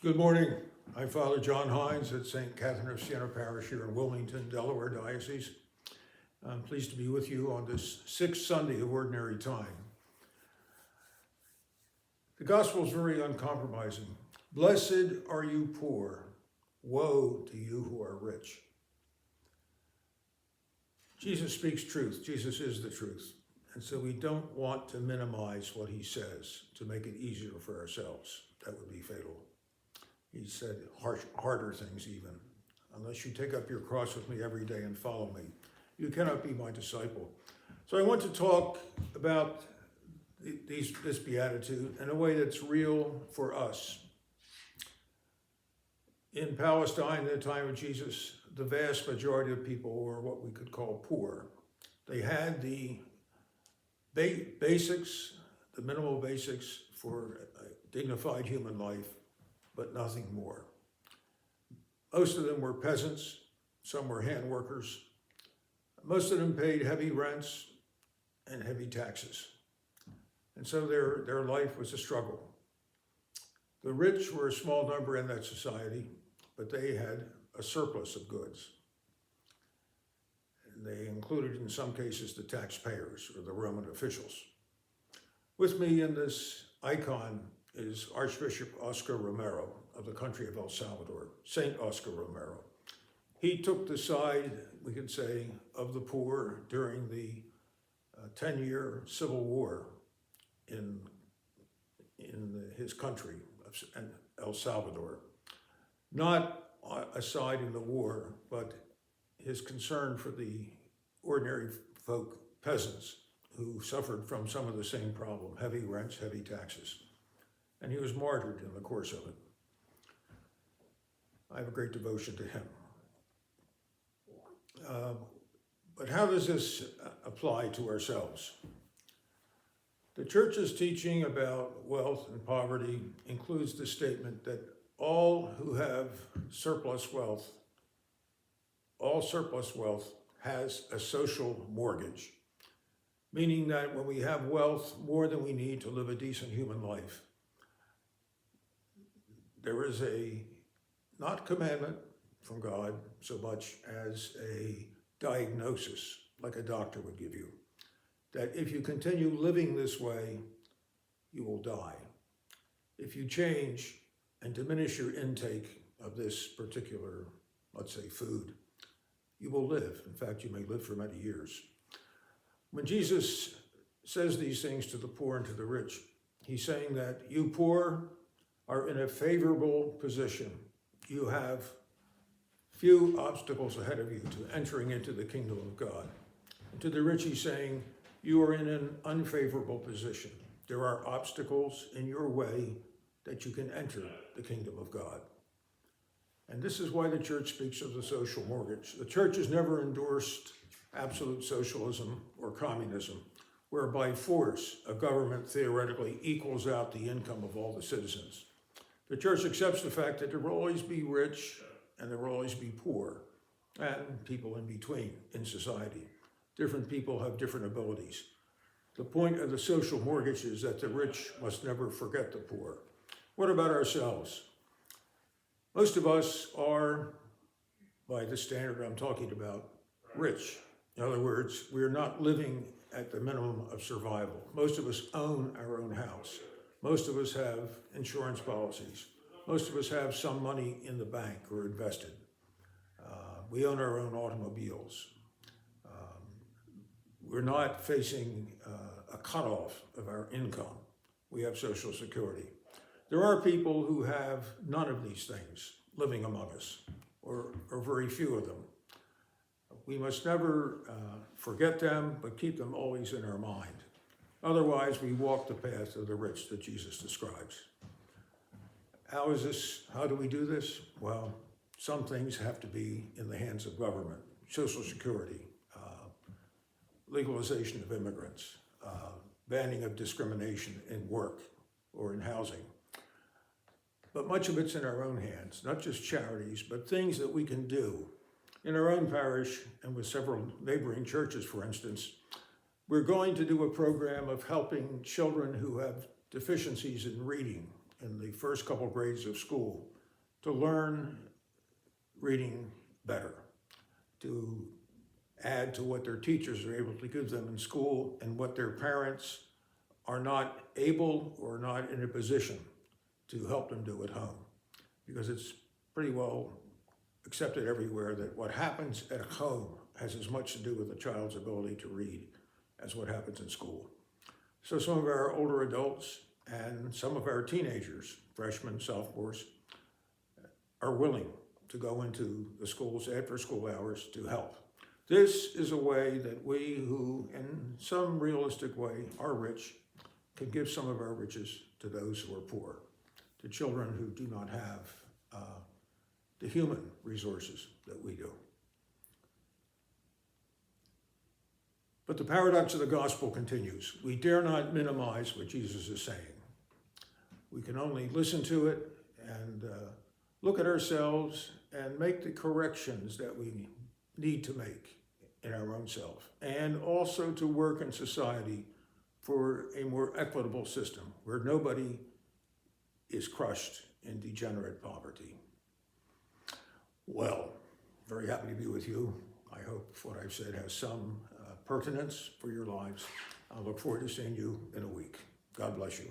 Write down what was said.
Good morning. I'm Father John Hynes at St. Catherine of Siena Parish here in Wilmington, Delaware Diocese. I'm pleased to be with you on this sixth Sunday of Ordinary Time. The Gospel is very uncompromising. Blessed are you poor, woe to you who are rich. Jesus speaks truth. Jesus is the truth. And so we don't want to minimize what he says to make it easier for ourselves. That would be fatal. He said harder things even. Unless you take up your cross with me every day and follow me, you cannot be my disciple. So I want to talk about this beatitude in a way that's real for us. In Palestine, at the time of Jesus, the vast majority of people were what we could call poor. They had the basics, the minimal basics for a dignified human life, but nothing more. Most of them were peasants, some were hand workers. Most of them paid heavy rents and heavy taxes. And so their life was a struggle. The rich were a small number in that society, but they had a surplus of goods. And they included, in some cases, the taxpayers or the Roman officials. With me in this icon is Archbishop Oscar Romero of the country of El Salvador, Saint Oscar Romero. He took the side, we could say, of the poor during the 10-year civil war in his country, El Salvador. Not a side in the war, but his concern for the ordinary folk, peasants, who suffered from some of the same problem, heavy rents, heavy taxes. And he was martyred in the course of it. I have a great devotion to him. But how does this apply to ourselves? The Church's teaching about wealth and poverty includes the statement that all who have surplus wealth, all surplus wealth has a social mortgage, meaning that when we have wealth more than we need to live a decent human life, there is a, not commandment from God so much as a diagnosis, like a doctor would give you, that if you continue living this way, you will die. If you change and diminish your intake of this particular, let's say, food, you will live. In fact, you may live for many years. When Jesus says these things to the poor and to the rich, he's saying that you poor are in a favorable position. You have few obstacles ahead of you to entering into the kingdom of God. And to the rich, he's saying, you are in an unfavorable position. There are obstacles in your way that you can enter the kingdom of God. And this is why the Church speaks of the social mortgage. The Church has never endorsed absolute socialism or communism, where by force a government theoretically equals out the income of all the citizens. The Church accepts the fact that there will always be rich and there will always be poor and people in between in society. Different people have different abilities. The point of the social mortgage is that the rich must never forget the poor. What about ourselves? Most of us are, by the standard I'm talking about, rich. In other words, we are not living at the minimum of survival. Most of us own our own house. Most of us have insurance policies. Most of us have some money in the bank or invested. We own our own automobiles. We're not facing a cutoff of our income. We have Social Security. There are people who have none of these things living among us, or very few of them. We must never forget them, but keep them always in our mind. Otherwise, we walk the path of the rich that Jesus describes. How do we do this? Well, some things have to be in the hands of government. Social Security, legalization of immigrants, banning of discrimination in work or in housing. But much of it's in our own hands, not just charities, but things that we can do. In our own parish and with several neighboring churches, for instance, we're going to do a program of helping children who have deficiencies in reading in the first couple grades of school to learn reading better, to add to what their teachers are able to give them in school and what their parents are not able or not in a position to help them do at home. Because it's pretty well accepted everywhere that what happens at home has as much to do with a child's ability to read as what happens in school. So some of our older adults and some of our teenagers, freshmen, sophomores, are willing to go into the schools after school hours to help. This is a way that we who, in some realistic way, are rich, can give some of our riches to those who are poor, to children who do not have the human resources that we do. But the paradox of the gospel continues. We dare not minimize what Jesus is saying. We can only listen to it and look at ourselves and make the corrections that we need to make in our own self, and also to work in society for a more equitable system where nobody is crushed in degenerate poverty. Well, very happy to be with you. I hope what I've said has some pertinence for your lives. I look forward to seeing you in a week. God bless you.